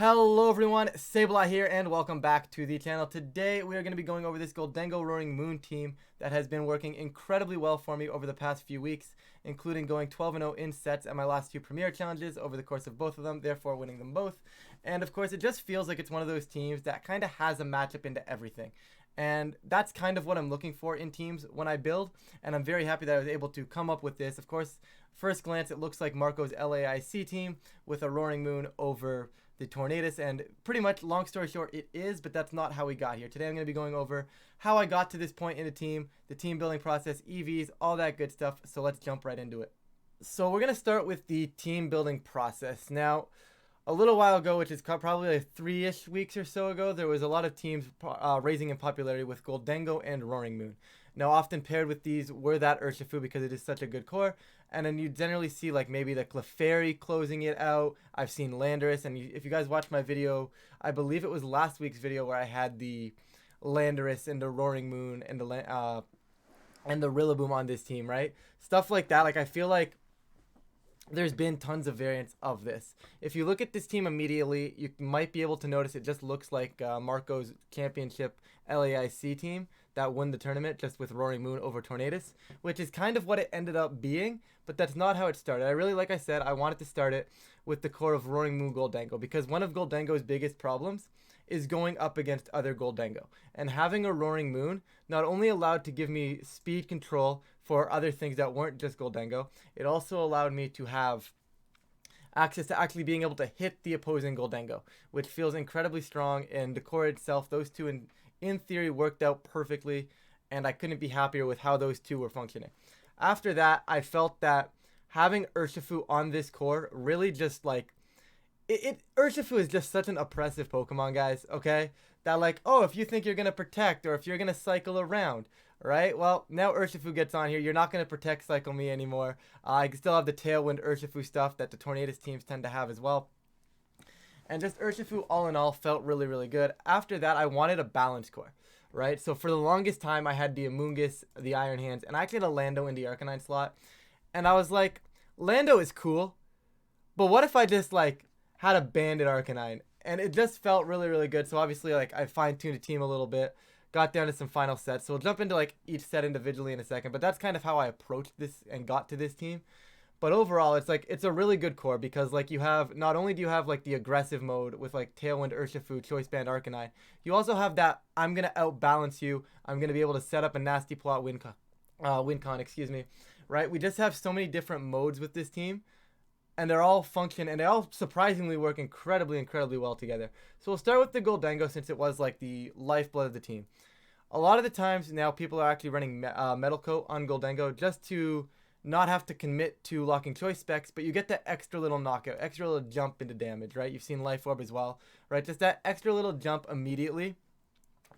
Hello everyone, Sableye here and welcome back to the channel. Today we are going to be going over this Gholdengo Roaring Moon team that has been working incredibly well for me over the past few weeks, including going 12-0 in sets at my last two Premier Challenges over the course of both of them, therefore winning them both. And of course it just feels like it's one of those teams that kind of has a matchup into everything. And that's kind of what I'm looking for in teams when I build, and I'm very happy that I was able to come up with this. Of course, first glance it looks like Marco's LAIC team with a Roaring Moon over the Tornadus, and pretty much, long story short, it is, but that's not how we got here. Today I'm going to be going over how I got to this point in the team building process, EVs, all that good stuff, so let's jump right into it. So we're going to start with the team building process. Now, a little while ago, which is probably like 3-ish weeks or so ago, there was a lot of teams raising in popularity with Gholdengo and Roaring Moon. Now, often paired with these were that Urshifu because it is such a good core. And then you generally see like maybe the Clefairy closing it out. I've seen Landorus, and if you guys watch my video, I believe it was last week's video where I had the Landorus and the Roaring Moon and the Rillaboom on this team, right? Stuff like that. Like I feel like there's been tons of variants of this. If you look at this team immediately, you might be able to notice it just looks like Marco's championship LAIC team that won the tournament just with Roaring Moon over Tornadus, which is kind of what it ended up being, but that's not how it started. I really, like I said, I wanted to start it with the core of Roaring Moon Gholdengo, because one of Gholdengo's biggest problems is going up against other Gholdengo. And having a Roaring Moon not only allowed to give me speed control for other things that weren't just Gholdengo, it also allowed me to have access to actually being able to hit the opposing Gholdengo, which feels incredibly strong. And the core itself, those two in theory worked out perfectly, and I couldn't be happier with how those two were functioning. After that, I felt that having Urshifu on this core really just like Urshifu is just such an oppressive Pokemon, guys, okay? That like, oh, if you think you're going to protect or if you're going to cycle around, right? Well, now Urshifu gets on here. You're not going to protect cycle me anymore. I can still have the Tailwind Urshifu stuff that the Tornadus teams tend to have as well. And just Urshifu, all in all, felt really, really good. After that, I wanted a balanced core, right? So for the longest time, I had the Amoonguss, the Iron Hands, and I actually had a Lando in the Arcanine slot. And I was like, Lando is cool, but what if I just, like, had a Bandit Arcanine? And it just felt really, really good. So obviously, like, I fine-tuned the team a little bit, got down to some final sets. So we'll jump into, like, each set individually in a second. But that's kind of how I approached this and got to this team. But overall, it's like, it's a really good core because like you have, not only do you have like the aggressive mode with like Tailwind, Urshifu, Choice Band, Arcanine, you also have that I'm going to outbalance you. I'm going to be able to set up a nasty plot win con, excuse me, right? We just have so many different modes with this team, and they're all function, and they all surprisingly work incredibly, incredibly well together. So we'll start with the Gholdengo since it was like the lifeblood of the team. A lot of the times now people are actually running Metal Coat on Gholdengo just to not have to commit to locking choice specs, but you get that extra little knockout, extra little jump into damage, right? You've seen Life Orb as well, right? Just that extra little jump immediately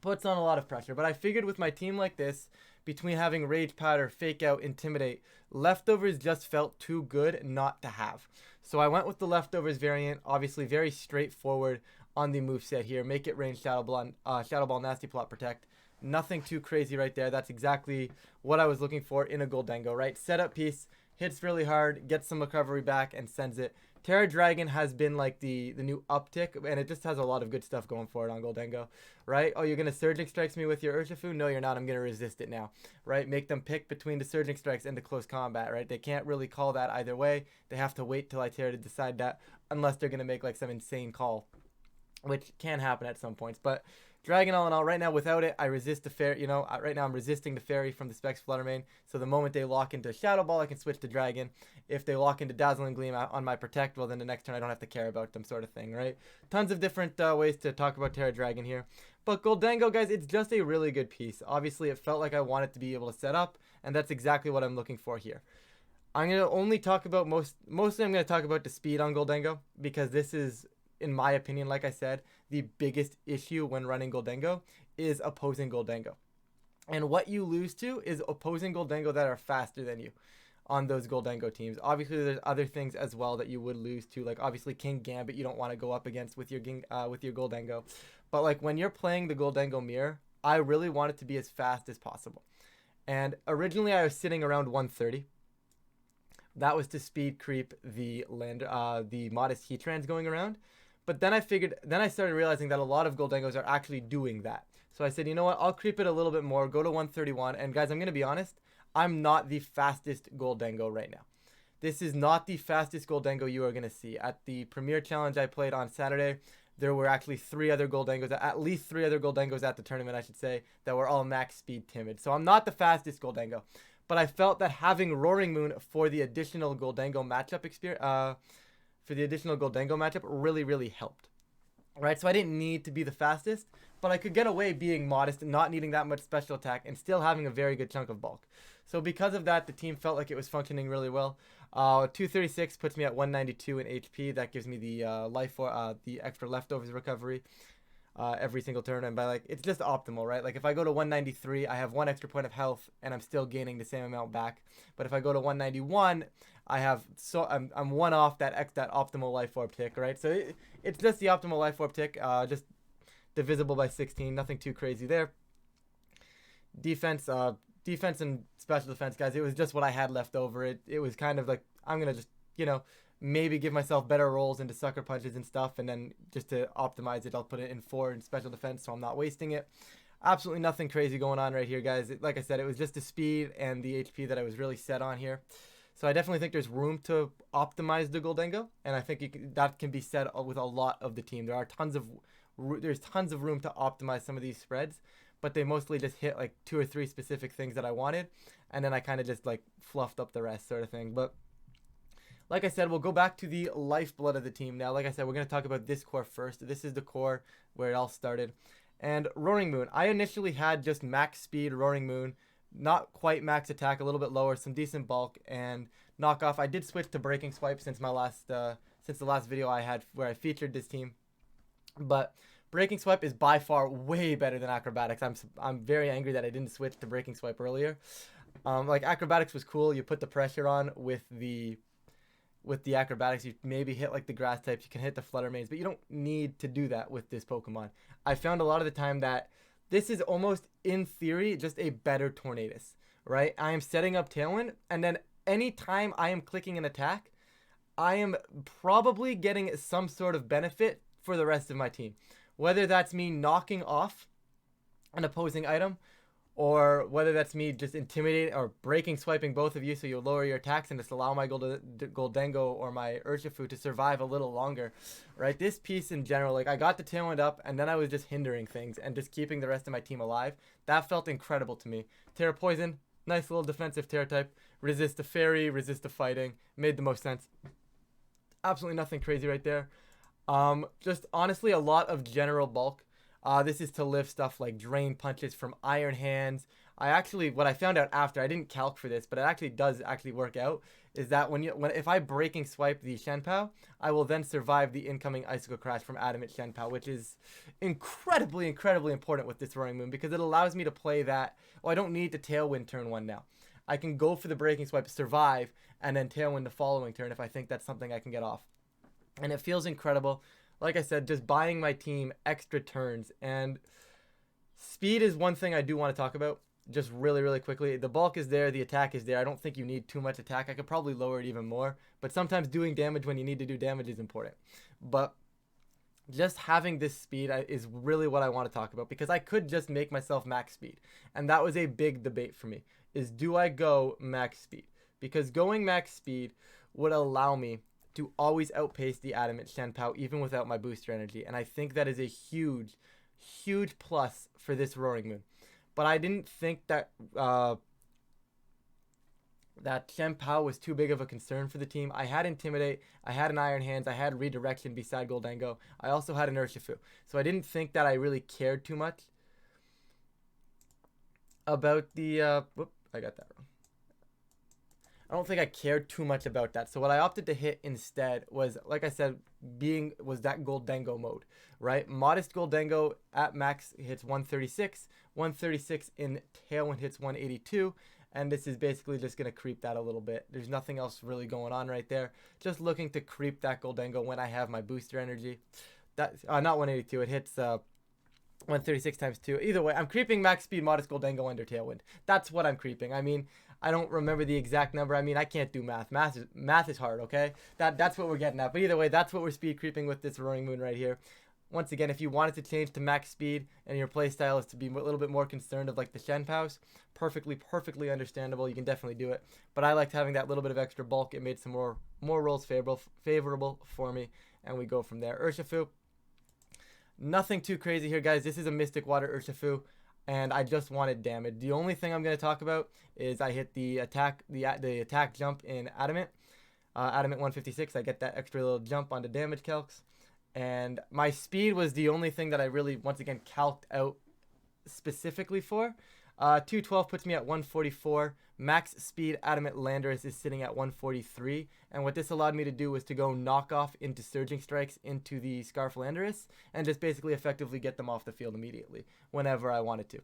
puts on a lot of pressure. But I figured with my team like this, between having Rage Powder, Fake Out, Intimidate, Leftovers just felt too good not to have. So I went with the Leftovers variant, obviously very straightforward on the moveset here. Make it range Shadow Ball, Nasty Plot, Protect. Nothing too crazy right there. That's exactly what I was looking for in a Gholdengo, right? Setup piece, hits really hard, gets some recovery back, and sends it. Terra Dragon has been like the new uptick, and it just has a lot of good stuff going for it on Gholdengo, right? Oh, you're going to Surging Strikes me with your Urshifu? No, you're not. I'm going to resist it now, right? Make them pick between the Surging Strikes and the close combat, right? They can't really call that either way. They have to wait till I Terra to decide that, unless they're going to make like some insane call, which can happen at some points. But Dragon, all in all, right now without it, I resist the fairy. You know, right now I'm resisting the fairy from the Specs Fluttermane. So the moment they lock into Shadow Ball, I can switch to Dragon. If they lock into Dazzling Gleam on my Protect, well then the next turn I don't have to care about them, sort of thing, right? Tons of different ways to talk about Terra Dragon here. But Gholdengo, guys, it's just a really good piece. Obviously, it felt like I wanted to be able to set up, and that's exactly what I'm looking for here. I'm going to only talk about, mostly I'm going to talk about the speed on Gholdengo, because this is, in my opinion, like I said, the biggest issue when running Gholdengo is opposing Gholdengo. And what you lose to is opposing Gholdengo that are faster than you on those Gholdengo teams. Obviously, there's other things as well that you would lose to, like obviously King Gambit you don't want to go up against with your Gholdengo. But like when you're playing the Gholdengo mirror, I really want it to be as fast as possible. And originally I was sitting around 130. That was to speed creep the Modest Heatrans going around. But then I started realizing that a lot of Gholdengos are actually doing that. So I said, you know what, I'll creep it a little bit more, go to 131. And guys, I'm going to be honest, I'm not the fastest Gholdengo right now. This is not the fastest Gholdengo you are going to see. At the Premier Challenge I played on Saturday, there were actually at least three other Gholdengos at the tournament, I should say, that were all max speed timid. So I'm not the fastest Gholdengo. But I felt that having Roaring Moon for the additional Gholdengo matchup really, really helped. Right, so I didn't need to be the fastest, but I could get away being modest and not needing that much special attack and still having a very good chunk of bulk. So because of that, the team felt like it was functioning really well. 236 puts me at 192 in HP. That gives me the the extra leftovers recovery every single turn. And by it's just optimal, right? Like if I go to 193, I have 1 extra point of health and I'm still gaining the same amount back. But if I go to 191, I have I'm one off that optimal life orb tick, right? So it's just the optimal life orb tick, just divisible by 16. Nothing too crazy there. Defense and special defense, guys. It was just what I had left over. It was kind of like I'm gonna just maybe give myself better rolls into sucker punches and stuff, and then just to optimize it, I'll put it in 4 in special defense, so I'm not wasting it. Absolutely nothing crazy going on right here, guys. Like I said, it was just the speed and the HP that I was really set on here. So I definitely think there's room to optimize the Gholdengo, and I think that can be said with a lot of the team. There's tons of room to optimize some of these spreads, but they mostly just hit like 2 or 3 specific things that I wanted, and then I kind of just like fluffed up the rest, sort of thing. But like I said, we'll go back to the lifeblood of the team now. Like I said, we're going to talk about this core first. This is the core where it all started. And Roaring Moon, I initially had just max speed Roaring Moon, not quite max attack, a little bit lower, some decent bulk, and knockoff. I did switch to Breaking Swipe since the last video I had where I featured this team. But Breaking Swipe is by far way better than Acrobatics. I'm very angry that I didn't switch to Breaking Swipe earlier. Like Acrobatics was cool. You put the pressure on with the Acrobatics. You maybe hit like the grass types. You can hit the Flutter Mains, but you don't need to do that with this Pokemon. I found a lot of the time that this is almost, in theory, just a better Tornadus, right? I am setting up Tailwind, and then anytime I am clicking an attack, I am probably getting some sort of benefit for the rest of my team. Whether that's me knocking off an opposing item, or whether that's me just intimidating or breaking swiping both of you so you lower your attacks and just allow my Gholdengo or my Urshifu to survive a little longer, right? This piece in general, like I got the Tailwind up and then I was just hindering things and just keeping the rest of my team alive. That felt incredible to me. Terra Poison, nice little defensive Terra type. Resist the Fairy, resist the fighting. Made the most sense. Absolutely nothing crazy right there. Just honestly a lot of general bulk. This is to lift stuff like Drain Punches from Iron Hands. What I found out after, I didn't calc for this, but it does work out, is that if I Breaking Swipe the Shenpao, I will then survive the incoming Icicle Crash from Adamant Shenpao, which is incredibly, incredibly important with this Roaring Moon, because it allows me to play that, I don't need to Tailwind turn 1 now. I can go for the Breaking Swipe, survive, and then Tailwind the following turn if I think that's something I can get off. And it feels incredible. Like I said, just buying my team extra turns. And speed is one thing I do want to talk about just really, really quickly. The bulk is there. The attack is there. I don't think you need too much attack. I could probably lower it even more. But sometimes doing damage when you need to do damage is important. But just having this speed is really what I want to talk about, because I could just make myself max speed. And that was a big debate for me, is do I go max speed? Because going max speed would allow me to always outpace the Adamant Shenpao even without my booster energy. And I think that is a huge, huge plus for this Roaring Moon. But I didn't think that that Shenpao was too big of a concern for the team. I had Intimidate, I had an Iron Hands, I had Redirection beside Gholdengo. I also had an Urshifu. So I didn't think that I really cared too much about the... whoop, I got that wrong. I don't think I cared too much about that. So what I opted to hit instead was, like I said, was that Gholdengo mode, right? Modest Gholdengo at max hits 136. 136 in Tailwind hits 182. And this is basically just going to creep that a little bit. There's nothing else really going on right there. Just looking to creep that Gholdengo when I have my booster energy. That's not 182. It hits 136 times 2. Either way, I'm creeping max speed modest Gholdengo under Tailwind. That's what I'm creeping. I mean, I don't remember the exact number. I mean, I can't do math. Math is hard, okay? That's what we're getting at. But either way, that's what we're speed creeping with this Roaring Moon right here. Once again, if you wanted to change to max speed and your playstyle is to be a little bit more concerned of like the Shenpaus, perfectly understandable. You can definitely do it. But I liked having that little bit of extra bulk. It made some more rolls favorable for me, and we go from there. Urshifu, nothing too crazy here, guys. This is a Mystic Water Urshifu, and I just wanted damage. The only thing I'm going to talk about is I hit the attack jump in Adamant. Adamant 156. I get that extra little jump onto damage calcs. And my speed was the only thing that I really, once again, calced out specifically for. 212 puts me at 144. Max speed Adamant Landorus is sitting at 143. And what this allowed me to do was to go knock off into Surging Strikes into the Scarf Landorus and just basically effectively get them off the field immediately whenever I wanted to.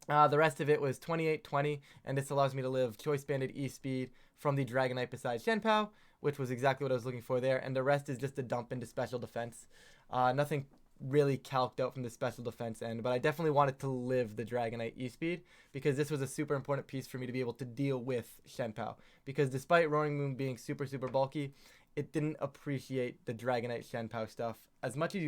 The rest of it was 28-20, and this allows me to live Choice Banded E-Speed from the Dragonite besides Shenpao, which was exactly what I was looking for there, and the rest is just a dump into Special Defense. Nothing really calced out from the Special Defense end, but I definitely wanted to live the Dragonite E-Speed because this was a super important piece for me to be able to deal with Shenpao, because despite Roaring Moon being super bulky, it didn't appreciate the Dragonite Shenpao stuff as much as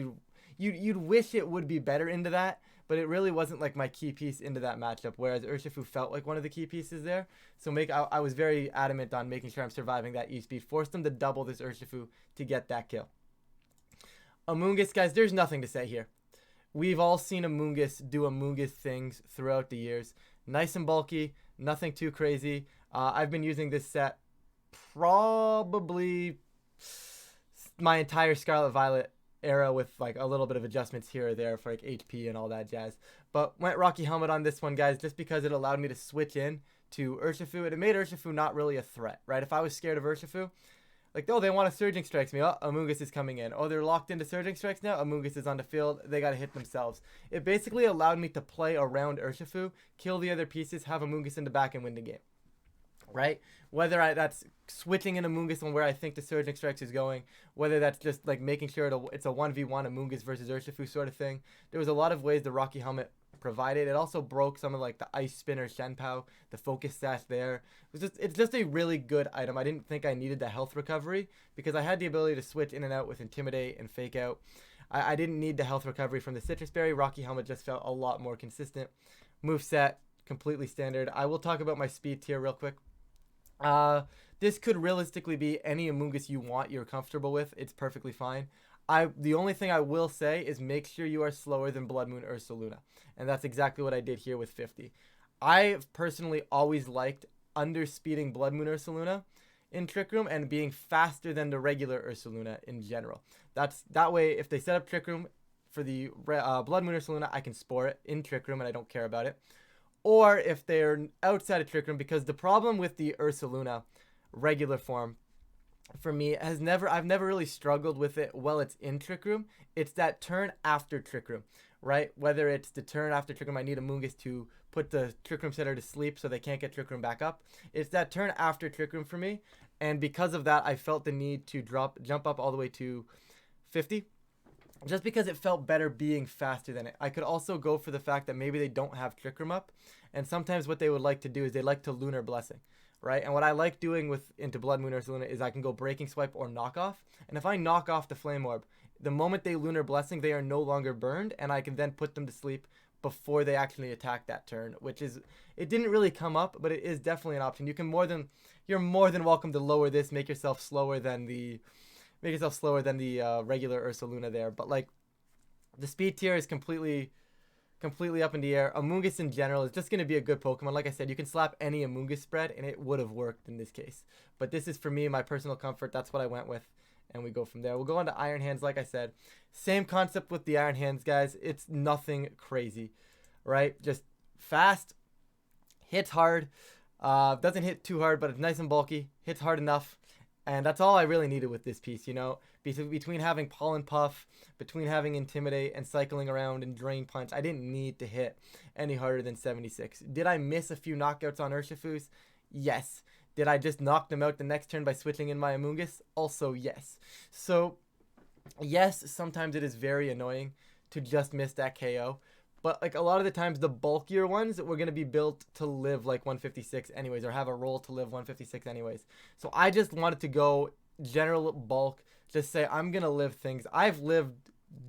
you'd wish it would be better into that, but it really wasn't like my key piece into that matchup, whereas Urshifu felt like one of the key pieces there. So I was very adamant on making sure I'm surviving that E-Speed. Forced them to double this Urshifu to get that kill. Amoonguss, guys, there's nothing to say here. We've all seen Amoonguss do Amoonguss things throughout the years. Nice and bulky, nothing too crazy. I've been using this set probably my entire Scarlet Violet era with like a little bit of adjustments here or there for like HP and all that jazz. But went Rocky Helmet on this one, guys, just because it allowed me to switch in to Urshifu. It made Urshifu not really a threat, right? If I was scared of Urshifu, like, oh, they want to Surging Strikes me. Oh, Amoonguss is coming in. Oh, they're locked into Surging Strikes now. Amoonguss is on the field. They got to hit themselves. It basically allowed me to play around Urshifu, kill the other pieces, have Amoonguss in the back, and win the game. Right? Whether that's switching in Amoonguss on where I think the Surging Strikes is going, whether that's just like making sure it's a 1v1 Amoonguss versus Urshifu sort of thing. There was a lot of ways the Rocky Helmet provided. It also broke some of like the Ice Spinner Shenpao, the Focus Sash there. It's just a really good item. I didn't think I needed the health recovery because I had the ability to switch in and out with Intimidate and Fake Out. I didn't need the health recovery from the Citrus Berry. Rocky Helmet just felt a lot more consistent. Moveset, completely standard. I will talk about my speed tier real quick. This could realistically be any Amoonguss you want, you're comfortable with. It's perfectly fine. The only thing I will say is make sure you are slower than Blood Moon Ursaluna. And that's exactly what I did here with 50. I personally always liked underspeeding Blood Moon Ursaluna in Trick Room and being faster than the regular Ursaluna in general. That way, if they set up Trick Room for the Blood Moon Ursaluna, I can spore it in Trick Room and I don't care about it. Or if they're outside of Trick Room, because the problem with the Ursaluna regular form for me I've never really struggled with it while it's in Trick Room. It's that turn after Trick Room, right? Whether it's the turn after Trick Room, I need Amoonguss to put the Trick Room setter to sleep so they can't get Trick Room back up. It's that turn after Trick Room for me, and because of that, I felt the need to jump up all the way to 50. Just because it felt better being faster than it. I could also go for the fact that maybe they don't have Trick Room up, and sometimes what they would like to do is they like to Lunar Blessing, right? And what I like doing into Blood Moon Ursaluna is I can go Breaking Swipe or Knock Off, and if I knock off the Flame Orb, the moment they Lunar Blessing, they are no longer burned, and I can then put them to sleep before they actually attack that turn, which is, it didn't really come up, but it is definitely an option. You're more than welcome to lower this, make yourself slower than the regular Ursaluna there. But like, the speed tier is completely up in the air. Amoonguss in general is just going to be a good Pokemon. Like I said, you can slap any Amoonguss spread and it would have worked in this case. But this is, for me, my personal comfort. That's what I went with. And we go from there. We'll go on to Iron Hands, like I said. Same concept with the Iron Hands, guys. It's nothing crazy, right? Just fast, hits hard, doesn't hit too hard, but it's nice and bulky, hits hard enough. And that's all I really needed with this piece, you know? Between having Pollen Puff, between having Intimidate, and cycling around and Drain Punch, I didn't need to hit any harder than 76. Did I miss a few knockouts on Urshifus? Yes. Did I just knock them out the next turn by switching in my Amoonguss? Also, yes. So, yes, sometimes it is very annoying to just miss that KO. But like a lot of the times, the bulkier ones were going to be built to live like 156 anyways, or have a roll to live 156 anyways. So I just wanted to go general bulk, just say I'm going to live things. I've lived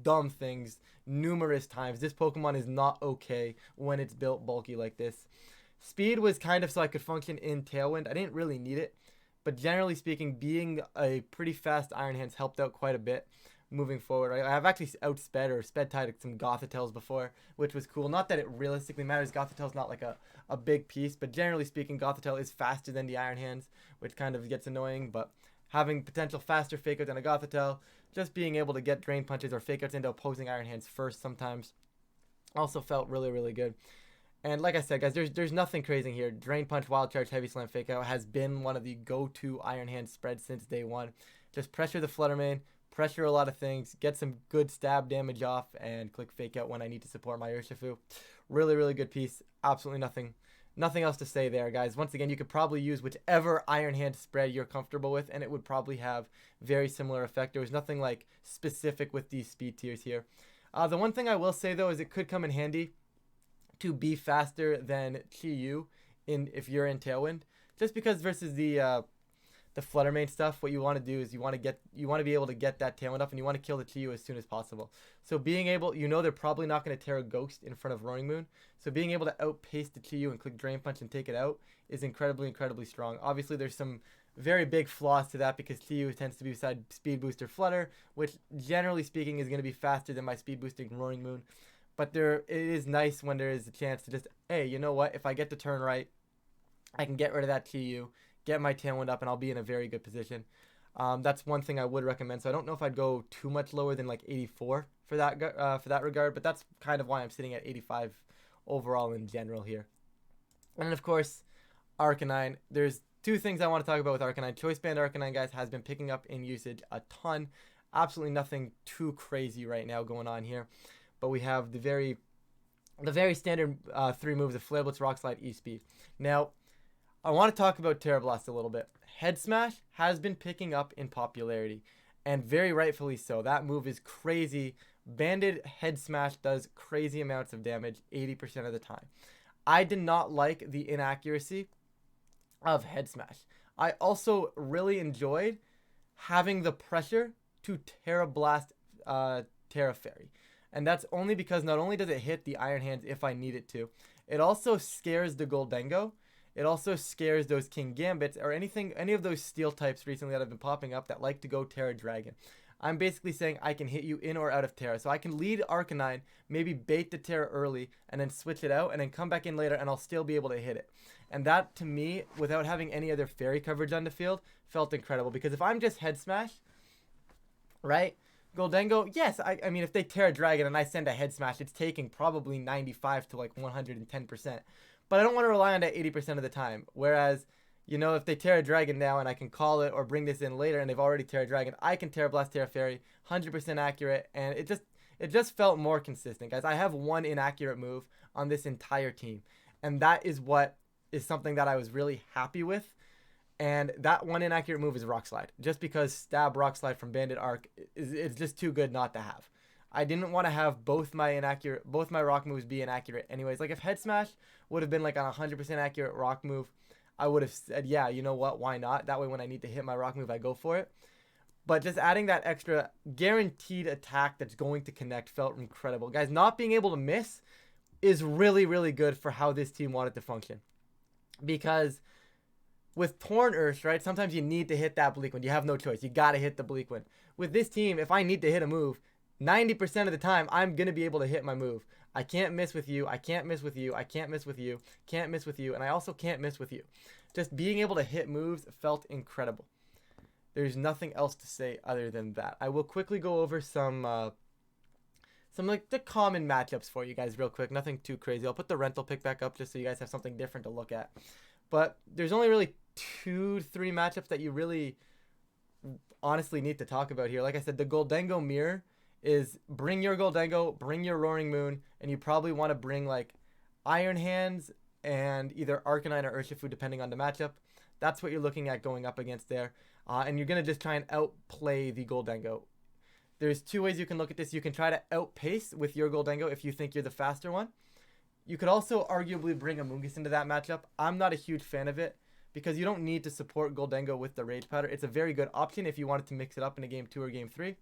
dumb things numerous times. This Pokemon is not okay when it's built bulky like this. Speed was kind of so I could function in Tailwind. I didn't really need it, but generally speaking, being a pretty fast Iron Hands helped out quite a bit moving forward. I've actually outsped or sped tied some Gothitels before, which was cool. Not that it realistically matters. Gothitel's not like a big piece, but generally speaking, Gothitelle is faster than the Iron Hands, which kind of gets annoying. But having potential faster fake outs than a Gothitelle, just being able to get Drain Punches or fake outs into opposing Iron Hands first sometimes also felt really, really good. And like I said, guys, there's nothing crazy here. Drain Punch, Wild Charge, Heavy Slam, Fake Out has been one of the go-to Iron Hand spreads since day one. Just pressure the Flutter Mane, pressure a lot of things, get some good stab damage off, and click Fake Out when I need to support my Urshifu. Really, really good piece. Absolutely nothing else to say there, guys. Once again, you could probably use whichever Iron Hand spread you're comfortable with, and it would probably have very similar effect. There was nothing like specific with these speed tiers here. The one thing I will say though is it could come in handy to be faster than Chi-Yu if you're in Tailwind, just because versus the Flutter Mane stuff, what you want to do is you want to be able to get that Tailwind up, and you want to kill the Chi-Yu as soon as possible. So being able, they're probably not going to tear a Ghost in front of Roaring Moon, so being able to outpace the Chi-Yu and click Drain Punch and take it out is incredibly strong. Obviously there's some very big flaws to that because Chi-Yu tends to be beside Speed Booster Flutter, which generally speaking is going to be faster than my Speed Boosting Roaring Moon. But it is nice when there is a chance to just, hey, you know what? If I get the turn right, I can get rid of that Chi-Yu, get my Tailwind up, and I'll be in a very good position. That's one thing I would recommend. So I don't know if I'd go too much lower than like 84 for that regard, but that's kind of why I'm sitting at 85 overall in general here. And then of course, Arcanine. There's two things I want to talk about with Arcanine. Choice Band Arcanine, guys, has been picking up in usage a ton. Absolutely nothing too crazy right now going on here. But we have the very standard three moves of Flare Blitz, Rock Slide, E-Speed. Now, I want to talk about Terra Blast a little bit. Head Smash has been picking up in popularity, and very rightfully so. That move is crazy. Banded Head Smash does crazy amounts of damage 80% of the time. I did not like the inaccuracy of Head Smash. I also really enjoyed having the pressure to Terra Blast Terra Fairy. And that's only because not only does it hit the Iron Hands if I need it to, it also scares the Gholdengo. It also scares those King Gambits or any of those steel types recently that have been popping up that like to go Terra Dragon. I'm basically saying I can hit you in or out of Terra. So I can lead Arcanine, maybe bait the Terra early, and then switch it out, and then come back in later, and I'll still be able to hit it. And that, to me, without having any other fairy coverage on the field, felt incredible. Because if I'm just Head Smash, right? Gholdengo, yes, I mean, if they Terra Dragon and I send a Head Smash, it's taking probably 95 to like 110%. But I don't want to rely on that 80% of the time. Whereas, if they Terra Dragon now and I can call it or bring this in later and they've already Terra Dragon, I can Terra Blast, Terra Fairy, 100% accurate, and it just felt more consistent, guys. I have one inaccurate move on this entire team, and that is something that I was really happy with. And that one inaccurate move is Rock Slide, just because Stab Rock Slide from Bandit Arc is just too good not to have. I didn't want to have both my rock moves be inaccurate anyways. Like if Head Smash would have been like a 100% accurate rock move, I would have said, yeah, you know what, why not? That way when I need to hit my rock move, I go for it. But just adding that extra guaranteed attack that's going to connect felt incredible. Guys, not being able to miss is really, really good for how this team wanted to function. Because with Torn Earth, right, sometimes you need to hit that Bleak Wind. You have no choice. You got to hit the Bleak Wind. With this team, if I need to hit a move, 90% of the time, I'm going to be able to hit my move. I can't miss with you. I can't miss with you. I can't miss with you. Can't miss with you. And I also can't miss with you. Just being able to hit moves felt incredible. There's nothing else to say other than that. I will quickly go over some like the common matchups for you guys real quick. Nothing too crazy. I'll put the rental pick back up just so you guys have something different to look at. But there's only really 2-3 matchups that you really honestly need to talk about here. Like I said, the Gholdengo mirror is bring your Gholdengo, bring your Roaring Moon, and you probably want to bring like Iron Hands and either Arcanine or Urshifu depending on the matchup. That's what you're looking at going up against there. And you're going to just try and outplay the Gholdengo. there's two ways you can look at this. You can try to outpace with your Gholdengo if you think you're the faster one. You could also arguably bring Amoonguss into that matchup. I'm not a huge fan of it because you don't need to support Gholdengo with the Rage Powder. It's a very good option if you wanted to mix it up in a game 2 or game 3.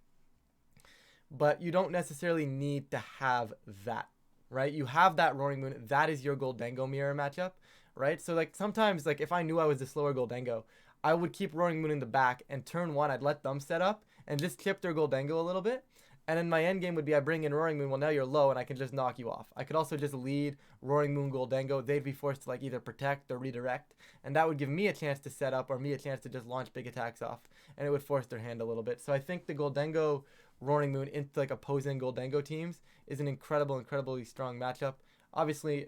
But you don't necessarily need to have that, right? You have that Roaring Moon. That is your Gholdengo mirror matchup, right? So like sometimes, like if I knew I was the slower Gholdengo, I would keep Roaring Moon in the back, and turn 1 I'd let them set up and just chip their Gholdengo a little bit. And then my end game would be I bring in Roaring Moon. Well, now you're low and I can just knock you off. I could also just lead Roaring Moon Gholdengo. They'd be forced to like either protect or redirect. And that would give me a chance to set up or me a chance to just launch big attacks off. And it would force their hand a little bit. So I think the Gholdengo Roaring Moon into like opposing Gholdengo teams is an incredibly strong matchup. Obviously,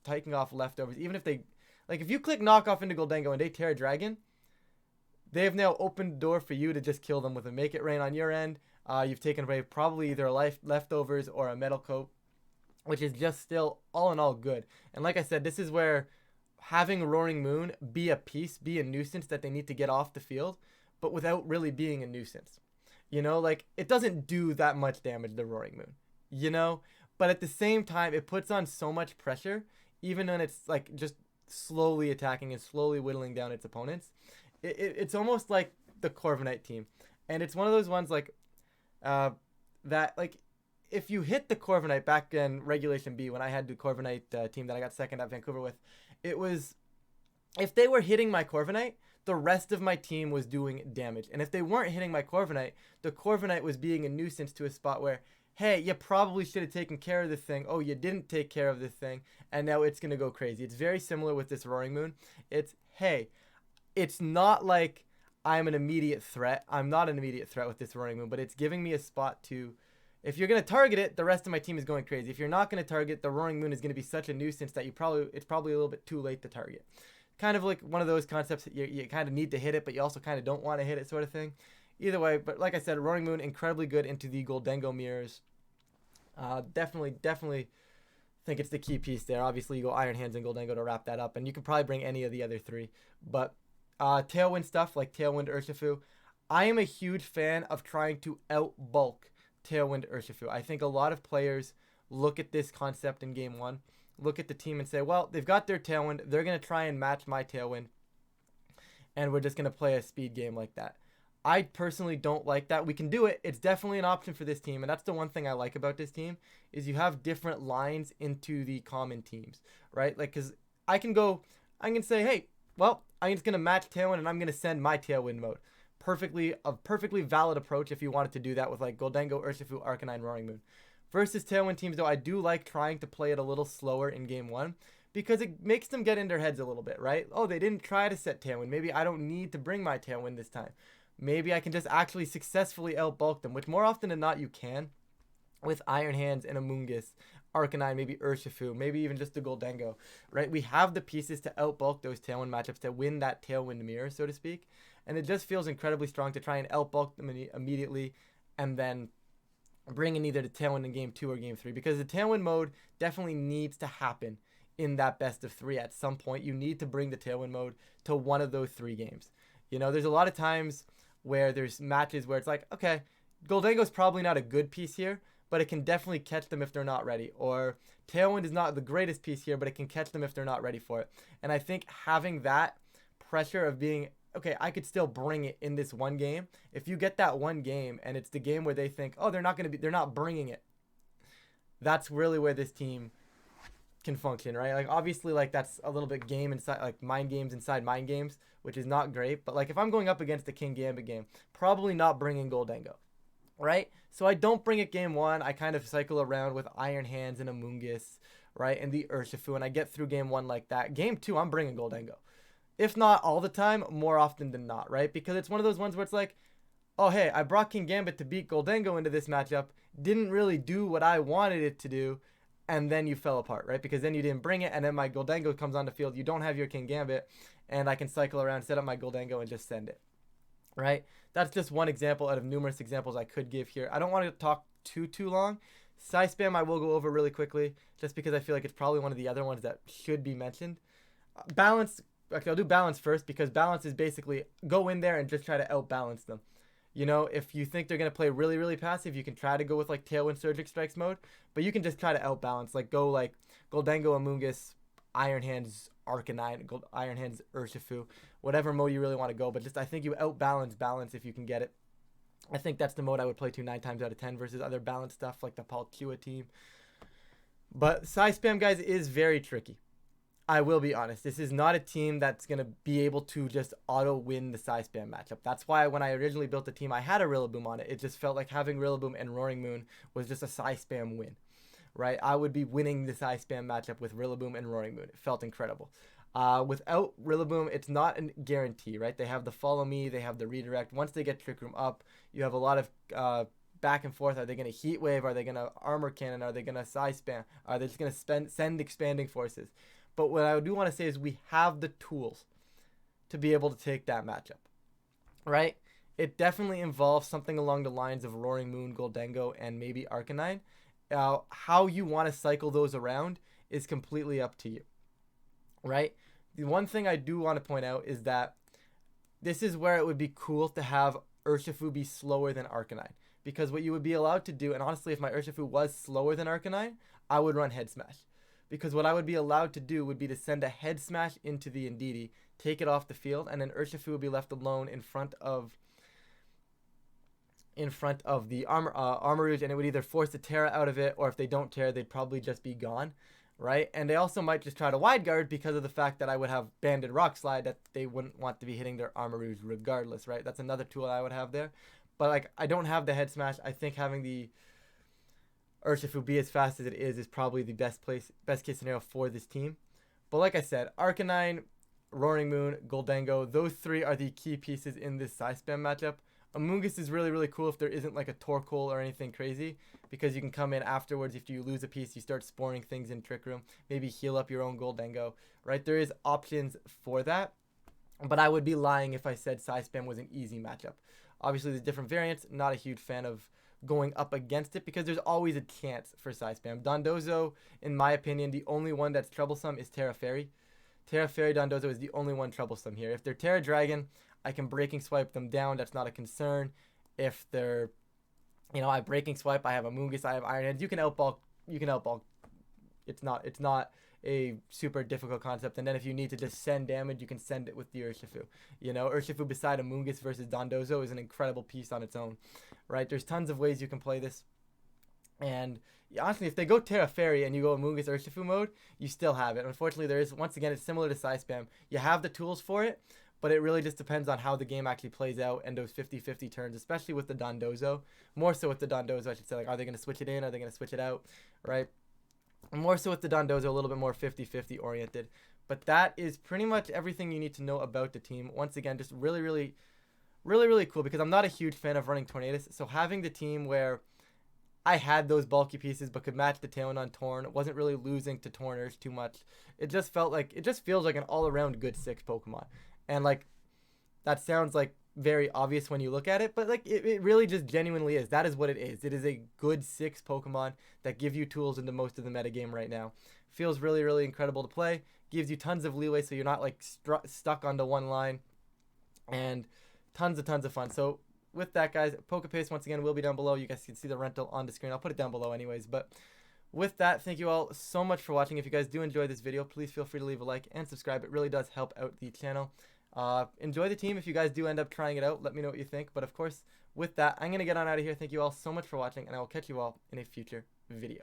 taking off leftovers. Even if they, like if you click knockoff into Gholdengo and they tear a dragon, they have now opened the door for you to just kill them with a Make It Rain on your end. You've taken away probably either leftovers or a Metal Coat, which is just still all in all good. And like I said, this is where having Roaring Moon be a piece, be a nuisance that they need to get off the field, but without really being a nuisance. You know, like it doesn't do that much damage, the Roaring Moon, you know, but at the same time, it puts on so much pressure, even when it's like just slowly attacking and slowly whittling down its opponents. It's almost like the Corviknight team. And it's one of those ones like, that like if you hit the Corviknight back in Regulation B when I had the Corviknight team that I got second at Vancouver with, it was if they were hitting my Corviknight, the rest of my team was doing damage. And if they weren't hitting my Corviknight, the Corviknight was being a nuisance to a spot where, hey, you probably should have taken care of this thing. Oh, you didn't take care of this thing, and now it's going to go crazy. It's very similar with this Roaring Moon. It's, hey, it's not like I'm an immediate threat. I'm not an immediate threat with this Roaring Moon, but it's giving me a spot to, if you're going to target it, the rest of my team is going crazy. If you're not going to target, the Roaring Moon is going to be such a nuisance that it's probably a little bit too late to target. Kind of like one of those concepts that you kind of need to hit it, but you also kind of don't want to hit it sort of thing. Either way, but like I said, Roaring Moon, incredibly good into the Gholdengo mirrors. Definitely think it's the key piece there. Obviously, you go Iron Hands and Gholdengo to wrap that up, and you can probably bring any of the other three. But Tailwind stuff like Tailwind Urshifu, I am a huge fan of trying to outbulk Tailwind Urshifu. I think a lot of players look at this concept in Game 1, look at the team and say, well, they've got their Tailwind, they're going to try and match my Tailwind, and we're just going to play a speed game like that. I personally don't like that. We can do it. It's definitely an option for this team, and that's the one thing I like about this team is you have different lines into the common teams, right? Like, because I can say, hey, well, I'm just going to match Tailwind, and I'm going to send my Tailwind mode. A perfectly valid approach if you wanted to do that with, like, Gholdengo, Urshifu, Arcanine, Roaring Moon. Versus Tailwind teams, though, I do like trying to play it a little slower in Game 1 because it makes them get in their heads a little bit, right? Oh, they didn't try to set Tailwind. Maybe I don't need to bring my Tailwind this time. Maybe I can just actually successfully outbulk them, which more often than not you can with Iron Hands and Amoonguss, Arcanine, maybe Urshifu, maybe even just the Gholdengo, right? We have the pieces to outbulk those Tailwind matchups to win that Tailwind mirror, so to speak. And it just feels incredibly strong to try and outbulk them immediately and then bring in either the Tailwind in Game 2 or Game 3. Because the Tailwind mode definitely needs to happen in that best of 3 at some point. You need to bring the Tailwind mode to one of those 3 games. You know, there's a lot of times where there's matches where it's like, okay, Gholdengo's probably not a good piece here, but it can definitely catch them if they're not ready. Or Tailwind is not the greatest piece here, but it can catch them if they're not ready for it. And I think having that pressure of being, okay, I could still bring it in this one game. If you get that one game and it's the game where they think, oh, they're not bringing it. That's really where this team can function, right? Like, obviously, like, that's a little bit game inside, like, mind games inside mind games, which is not great. But, like, if I'm going up against the King Gambit game, probably not bringing Gholdengo, right? So I don't bring it Game 1. I kind of cycle around with Iron Hands and Amoonguss, right? And the Urshifu, and I get through Game 1 like that. Game 2, I'm bringing Gholdengo. If not all the time, more often than not, right? Because it's one of those ones where it's like, oh, hey, I brought King Gambit to beat Gholdengo into this matchup. Didn't really do what I wanted it to do. And then you fell apart, right? Because then you didn't bring it, and then my Gholdengo comes on the field. You don't have your King Gambit, and I can cycle around, set up my Gholdengo, and just send it, right? That's just one example out of numerous examples I could give here. I don't want to talk too long. Psy Spam I will go over really quickly, just because I feel like it's probably one of the other ones that should be mentioned. Balance, actually I'll do balance first, because balance is basically go in there and just try to outbalance them. You know, if you think they're going to play really, really passive, you can try to go with like Tailwind Surgic Strikes mode, but you can just try to outbalance, like go like Gholdengo, Amoonguss, Iron Hands, Arcanine, Iron Hands, Urshifu, whatever mode you really want to go. But just I think you balance if you can get it. I think that's the mode I would play to 9 times out of 10 versus other balance stuff like the Palkia team. But Psy Spam, guys, is very tricky. I will be honest. This is not a team that's going to be able to just auto-win the Psy Spam matchup. That's why when I originally built the team, I had a Rillaboom on it. It just felt like having Rillaboom and Roaring Moon was just a Psy Spam win, right? I would be winning the Psy Spam matchup with Rillaboom and Roaring Moon. It felt incredible. Without Rillaboom, it's not a guarantee, right? They have the Follow Me, they have the Redirect. Once they get Trick Room up, you have a lot of back and forth. Are they going to Heat Wave? Are they going to Armor Cannon? Are they going to Psy Spam? Are they just going to send Expanding Forces? But what I do want to say is we have the tools to be able to take that matchup, right? It definitely involves something along the lines of Roaring Moon, Gholdengo, and maybe Arcanine. How you want to cycle those around is completely up to you, right? The one thing I do want to point out is that this is where it would be cool to have Urshifu be slower than Arcanine. Because what you would be allowed to do, and honestly, if my Urshifu was slower than Arcanine, I would run Head Smash. Because what I would be allowed to do would be to send a Head Smash into the Indeedee, take it off the field, and then Urshifu would be left alone in front of the Armarouge, and it would either force the Terra out of it, or if they don't Terra, they'd probably just be gone, right? And they also might just try to Wide Guard because of the fact that I would have Banded Rock Slide that they wouldn't want to be hitting their Armarouge regardless, right? That's another tool I would have there. But like, I don't have the Head Smash. I think having the Urshifu be as fast as it is probably the best case scenario for this team. But like I said, Arcanine, Roaring Moon, Gholdengo, those three are the key pieces in this Psy Spam matchup. Amoonguss is really, really cool if there isn't like a Torkoal or anything crazy, because you can come in afterwards. If you lose a piece, you start spawning things in Trick Room, maybe heal up your own Gholdengo, right? There is options for that, but I would be lying if I said Psy Spam was an easy matchup. Obviously, there's different variants. Not a huge fan of going up against it because there's always a chance for Psy Spam. Dondozo, in my opinion, the only one that's troublesome is Terra Fairy. Terra Fairy Dondozo is the only one troublesome here. If they're Terra Dragon, I can Breaking Swipe them down. That's not a concern. If they're, I Breaking Swipe, I have Amoonguss, I have Iron Hands. You can outball. It's not a super difficult concept. And then if you need to just send damage, you can send it with the Urshifu. Urshifu beside Amoonguss versus Dondozo is an incredible piece on its own, right? There's tons of ways you can play this. And honestly, if they go Terra Fairy and you go Amoonguss Urshifu mode, you still have it. Unfortunately, once again, it's similar to Psy Spam. You have the tools for it, but it really just depends on how the game actually plays out and those 50-50 turns, especially with the Dondozo. More so with the Dondozo, I should say. Like, are they going to switch it in? Are they going to switch it out? Right? More so with the Dondozo, a little bit more 50-50 oriented. But that is pretty much everything you need to know about the team. Once again, just really, really, really, really cool, because I'm not a huge fan of running Tornadus. So having the team where I had those bulky pieces but could match the Tailwind on Torn, wasn't really losing to Torners too much. It just feels like an all-around good 6 Pokemon. And like, that sounds like very obvious when you look at it, but like it really just genuinely is. That is what it is. It is a good 6 Pokemon that give you tools into most of the metagame right now. Feels really, really incredible to play. Gives you tons of leeway so you're not like stuck onto one line. And tons of fun. So with that, guys, PokePaste once again will be down below. You guys can see the rental on the screen. I'll put it down below anyways. But with that, thank you all so much for watching. If you guys do enjoy this video, please feel free to leave a like and subscribe. It really does help out the channel. Enjoy the team. If you guys do end up trying it out, let me know what you think. But of course, with that, I'm going to get on out of here. Thank you all so much for watching, and I will catch you all in a future video.